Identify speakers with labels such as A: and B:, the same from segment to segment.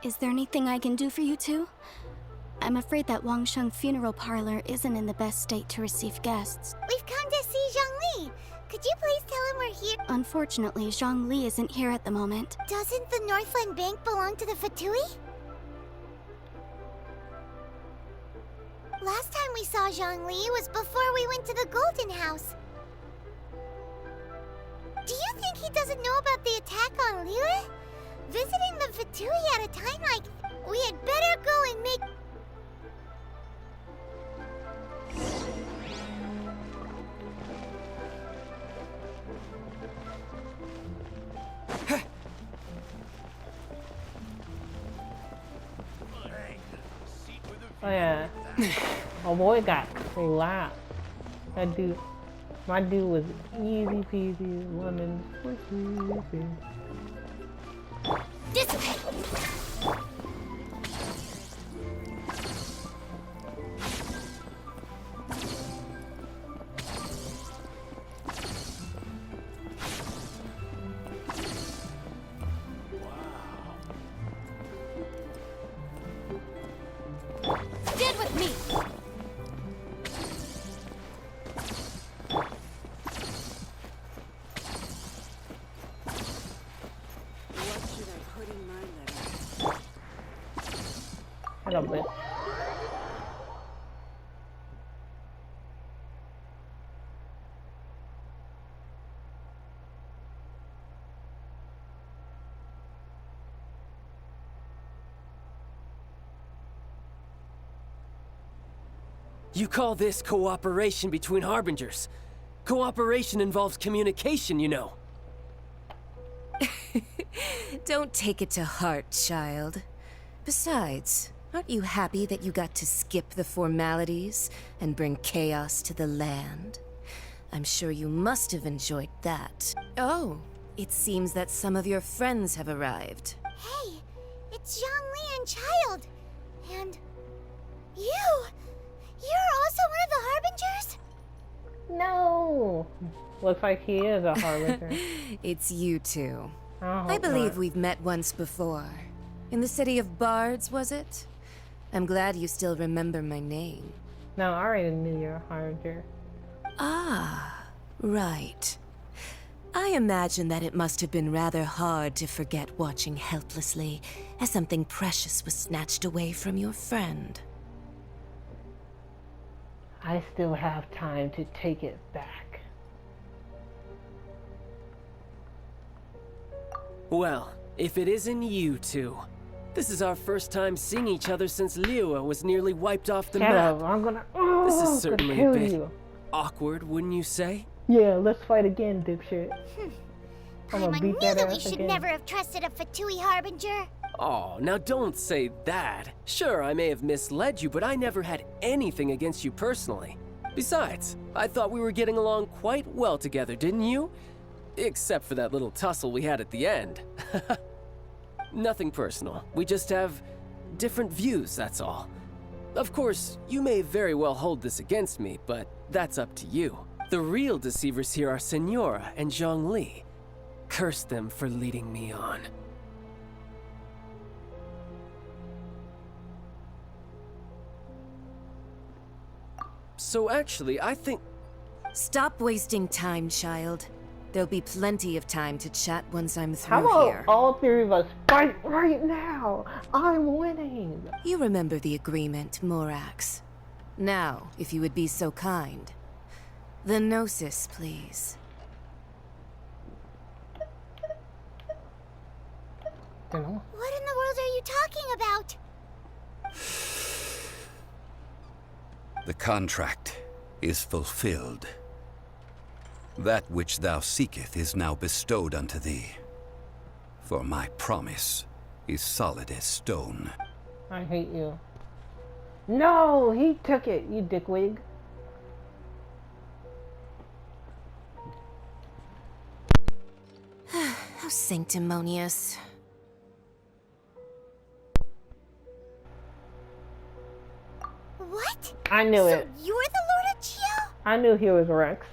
A: Is there anything I can do for you two? I'm afraid that Wangsheng funeral parlor isn't in the best state to receive guests.
B: We've come to see Zhongli. Could you please tell him we're here?
A: Unfortunately, Zhongli isn't here at the moment.
B: Doesn't the Northland Bank belong to the Fatui? Last time we saw Zhongli was before we went to the Golden House. Do you think he doesn't know about the attack on Liyue? Visiting the Fatui at a time like... We had better go and make...
C: Oh yeah. My boy got slapped. That dude, my dude was easy peasy, lemon squishy.
B: Dissipate!
A: Stand with me!
D: What should I put in my letter?
C: Hello, bitch.
E: You call this cooperation between Harbingers? Cooperation involves communication, you know.
D: Don't take it to heart, child. Besides, aren't you happy that you got to skip the formalities and bring chaos to the land? I'm sure you must have enjoyed that. Oh, it seems that some of your friends have arrived.
B: Hey, it's Zhongli and Child. And... you! You're also one of the Harbingers?
C: No! Looks like he is a harbinger.
D: It's you two.
C: I
D: I believe
C: not.
D: we've met once before. In the city of Bards, was it? I'm glad you still remember my name.
C: No, I already knew you're a harbinger.
D: Ah, right. I imagine that it must have been rather hard to forget watching helplessly as something precious was snatched away from your friend.
C: I still have time to take it back.
E: Well, if it isn't you two. This is our first time seeing each other since Liyue was nearly wiped off the
C: Shut
E: map.
C: up, I'm gonna...
E: This is
C: gonna
E: certainly a
C: kill
E: bit
C: you.
E: awkward, wouldn't you say?
C: Yeah, let's fight again, dipshit. I'm
B: I
C: gonna
B: knew
C: beat that
B: that we
C: ass
B: should
C: again.
B: never have trusted a Fatui Harbinger.
E: Oh, now don't say that. Sure, I may have misled you, but I never had anything against you personally. Besides, I thought we were getting along quite well together, didn't you? Except for that little tussle we had at the end. Nothing personal. We just have different views, that's all. Of course, you may very well hold this against me, but that's up to you. The real deceivers here are Senora and Zhongli. Curse them for leading me on. So actually, I think...
D: Stop wasting time, child. There'll be plenty of time to chat once I'm
C: How
D: through
C: about
D: here.
C: all three of us fight right now? I'm winning.
D: You remember the agreement, Morax. Now, if you would be so kind. The Gnosis, please.
C: You know?
B: What in the world are you talking about?
F: The contract is fulfilled. That which thou seeketh is now bestowed unto thee. For my promise is solid as stone.
C: I hate you. No, he took it, you dickwig.
D: How sanctimonious.
B: What?
C: I knew
B: So
C: it.
B: you're the Lord of Chio?
C: I knew he was Rex.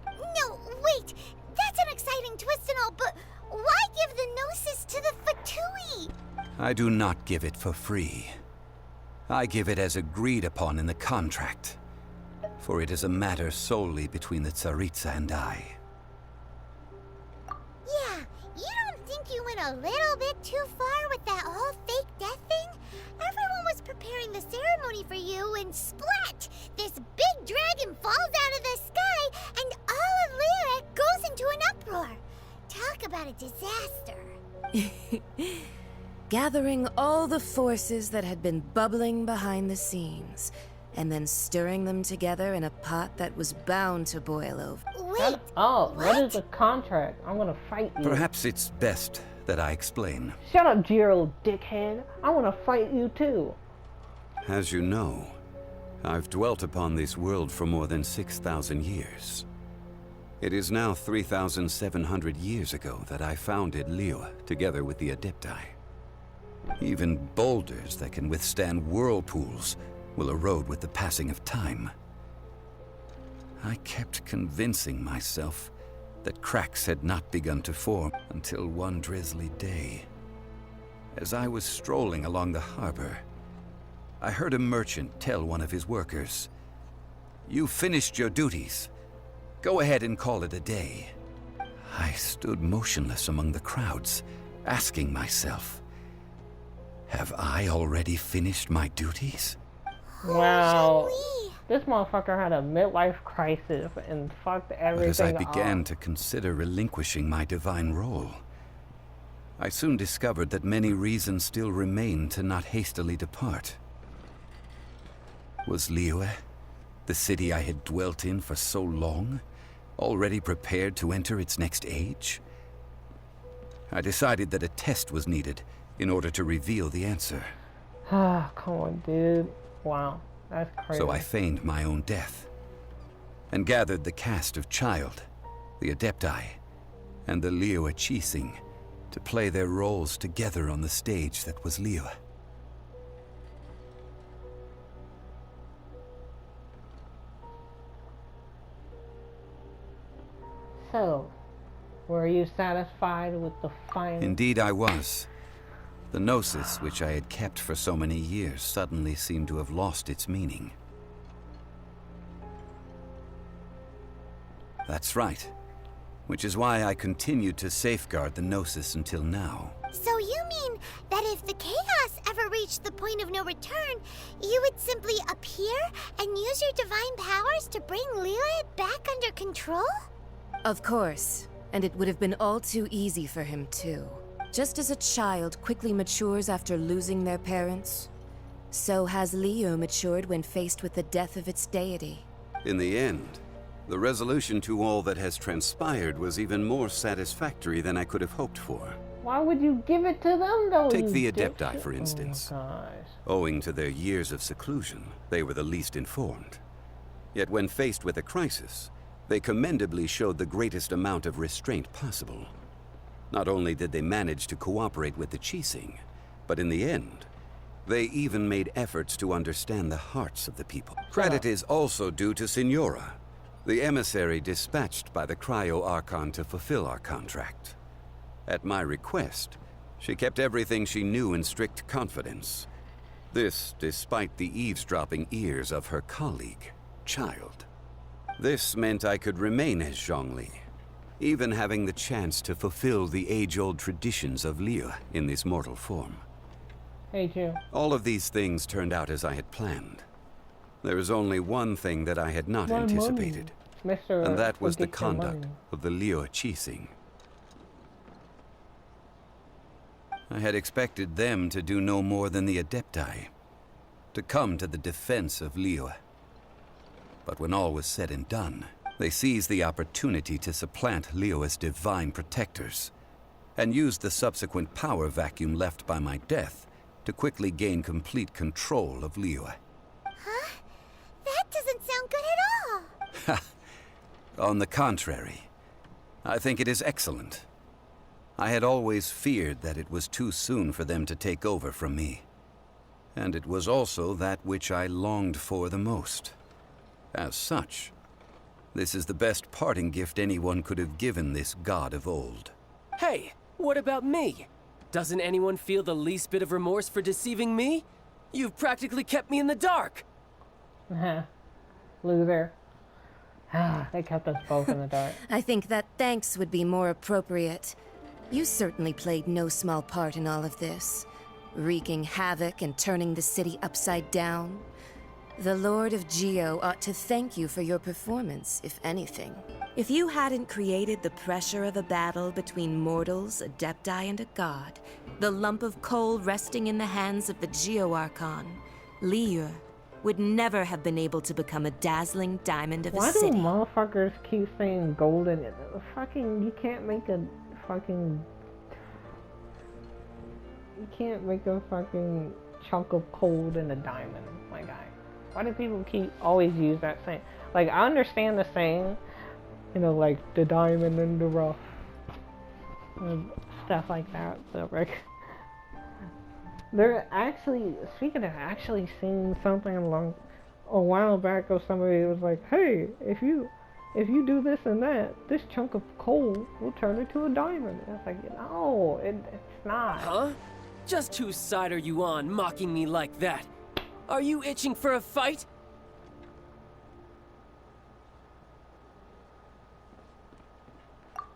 B: No, wait. That's an exciting twist and all, but why give the Gnosis to the Fatui?
F: I do not give it for free. I give it as agreed upon in the contract, for it is a matter solely between the Tsaritsa and I.
B: Yeah, you don't think you went a little bit too far with that whole fake death thing? Everyone was preparing the ceremony for you, and splat! This big dragon falls out of the sky, and all of Lyra goes into an uproar. Talk about a disaster.
D: Gathering all the forces that had been bubbling behind the scenes, and then stirring them together in a pot that was bound to boil over.
B: Wait,
C: What is the contract? I'm gonna fight you.
F: Perhaps it's best that I explain.
C: Shut up, Jiro, dickhead. I wanna fight you too.
F: As you know, I've dwelt upon this world for more than 6,000 years. It is now 3,700 years ago that I founded Liyue together with the Adepti. Even boulders that can withstand whirlpools will erode with the passing of time. I kept convincing myself that cracks had not begun to form until one drizzly day. As I was strolling along the harbor, I heard a merchant tell one of his workers, "You finished your duties. Go ahead and call it a day." I stood motionless among the crowds, asking myself, have I already finished my duties?
C: Wow.
B: Zhongli.
C: This motherfucker had a midlife crisis and fucked everything
F: But as I began
C: up.
F: to consider relinquishing my divine role, I soon discovered that many reasons still remained to not hastily depart. Was Liyue, the city I had dwelt in for so long, already prepared to enter its next age? I decided that a test was needed in order to reveal the answer.
C: Ah, come on, dude. Wow, that's crazy.
F: So I feigned my own death, and gathered the cast of Child, the Adepti, and the Liyue Qixing to play their roles together on the stage that was Liyue.
C: So, were you satisfied with the final?
F: Indeed I was. The gnosis, which I had kept for so many years, suddenly seemed to have lost its meaning. That's right. Which is why I continued to safeguard the gnosis until now.
B: So you mean that if the chaos ever reached the point of no return, you would simply appear and use your divine powers to bring Liyue back under control?
D: Of course, and it would have been all too easy for him too. Just as a child quickly matures after losing their parents, so has Liyue matured when faced with the death of its deity.
F: In the end, the resolution to all that has transpired was even more satisfactory than I could have hoped for.
C: Why would you give it to them, though?
F: Take
C: you
F: the
C: dipshit?
F: Adepti, for instance.
C: Oh my gosh.
F: Owing to their years of seclusion, they were the least informed. Yet when faced with a crisis, they commendably showed the greatest amount of restraint possible. Not only did they manage to cooperate with the Qixing, but in the end, they even made efforts to understand the hearts of the people. Credit is also due to Signora, the emissary dispatched by the Cryo-Archon to fulfill our contract. At my request, she kept everything she knew in strict confidence. This despite the eavesdropping ears of her colleague, Child. This meant I could remain as Zhongli, even having the chance to fulfill the age-old traditions of Liyue in this mortal form.
C: Hey, Jill.
F: All of these things turned out as I had planned. There is only one thing that I had not
C: My money.
F: anticipated,
C: Mr.
F: and that was the
C: Forget Your
F: conduct
C: Money.
F: of the Liyue Qixing. I had expected them to do no more than the Adepti, to come to the defense of Liyue. But when all was said and done, they seized the opportunity to supplant Liyue as divine protectors, and used the subsequent power vacuum left by my death to quickly gain complete control of Liyue.
B: Huh? That doesn't sound good at all.
F: On the contrary, I think it is excellent. I had always feared that it was too soon for them to take over from me. And it was also that which I longed for the most. As such, this is the best parting gift anyone could have given this god of old.
E: Hey, what about me? Doesn't anyone feel the least bit of remorse for deceiving me? You've practically kept me in the dark.
C: Loser. They kept us both in the dark.
D: I think that thanks would be more appropriate. You certainly played no small part in all of this, wreaking havoc and turning the city upside down. The Lord of Geo ought to thank you for your performance, if anything. If you hadn't created the pressure of a battle between mortals, adepti, and a god, the lump of coal resting in the hands of the Geo Archon, Liu, would never have been able to become a dazzling diamond of a city.
C: Why do motherfuckers keep saying golden? Fucking, you can't make a fucking... You can't make a fucking chunk of coal in a diamond, my guy. Why do people always use that saying? Like, I understand the saying, you know, like, the diamond in the rough. And stuff like that, but like... They're actually, speaking of actually seeing something along a while back of somebody was like, hey, if you do this and that, this chunk of coal will turn into a diamond. And it's like, no, it's not.
E: Huh? Just whose side are you on, mocking me like that? Are you itching for a fight?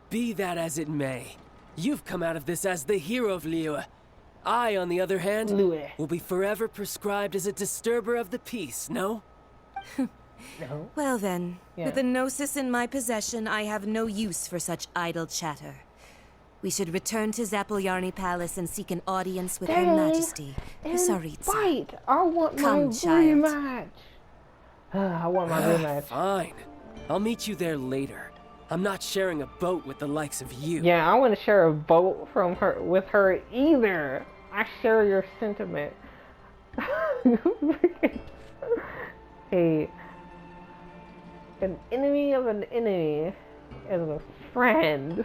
E: Be that as it may, you've come out of this as the hero of Liu. I, on the other hand, will be forever prescribed as a disturber of the peace, no?
C: No.
D: Well then,
C: Yeah.
D: with the Gnosis in my possession, I have no use for such idle chatter. We should return to Zapoljarny Palace and seek an audience with Her Majesty, the Tsaritsa.
C: Fight! I want
D: Come,
C: my
D: child.
C: rematch! I want my rematch.
E: Fine. I'll meet you there later. I'm not sharing a boat with the likes of you.
C: Yeah, I want to share a boat with her either. I share your sentiment. An enemy of an enemy is a friend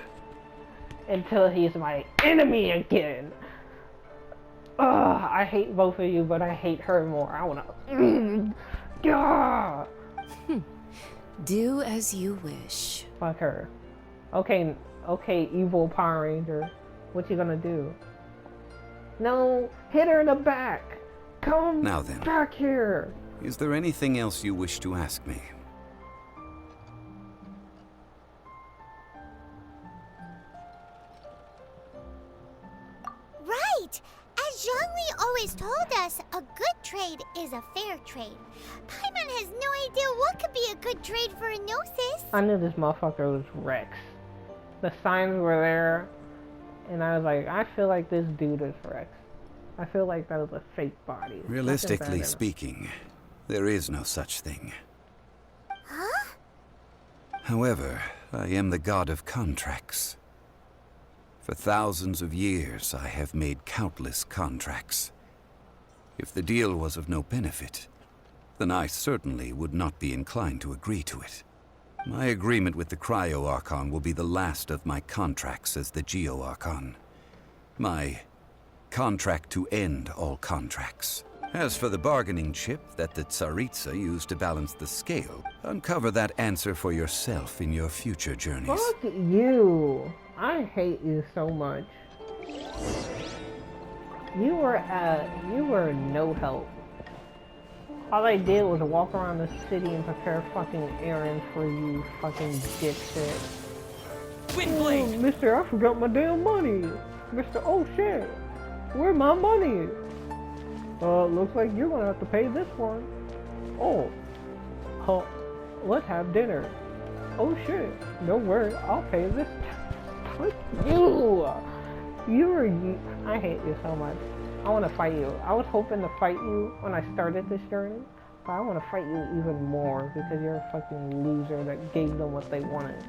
C: until he's my enemy again. Ugh, I hate both of you, but I hate her more. I wanna.
D: Do as you wish.
C: Fuck her. Okay, evil Power Ranger. What you gonna do? No, hit her in the back. Come
F: Now then.
C: back here.
F: Is there anything else you wish to ask me?
B: Right! As Zhongli always told us, a good trade is a fair trade. Paimon has no idea what could be a good trade for a Gnosis.
C: I knew this motherfucker was Rex. The signs were there, and I was like, I feel like this dude is Rex. I feel like that was a fake body.
F: Realistically speaking, there is no such thing.
B: Huh?
F: However, I am the god of contracts. For thousands of years, I have made countless contracts. If the deal was of no benefit, then I certainly would not be inclined to agree to it. My agreement with the Cryo Archon will be the last of my contracts as the Geo Archon. My contract to end all contracts. As for the bargaining chip that the Tsaritsa used to balance the scale, uncover that answer for yourself in your future journeys.
C: Fuck you. I hate you so much. You were no help. All I did was walk around the city and prepare fucking errands for you, fucking dipshit.
E: Windblade!
C: Oh, mister, I forgot my damn money. Mister, oh shit. Where my money? Looks like you're gonna have to pay this one. Oh. Huh. Let's have dinner. Oh shit. No worry, I'll pay this. Fuck you. I hate you so much. I want to fight you. I was hoping to fight you when I started this journey, but I want to fight you even more because you're a fucking loser that gave them what they wanted.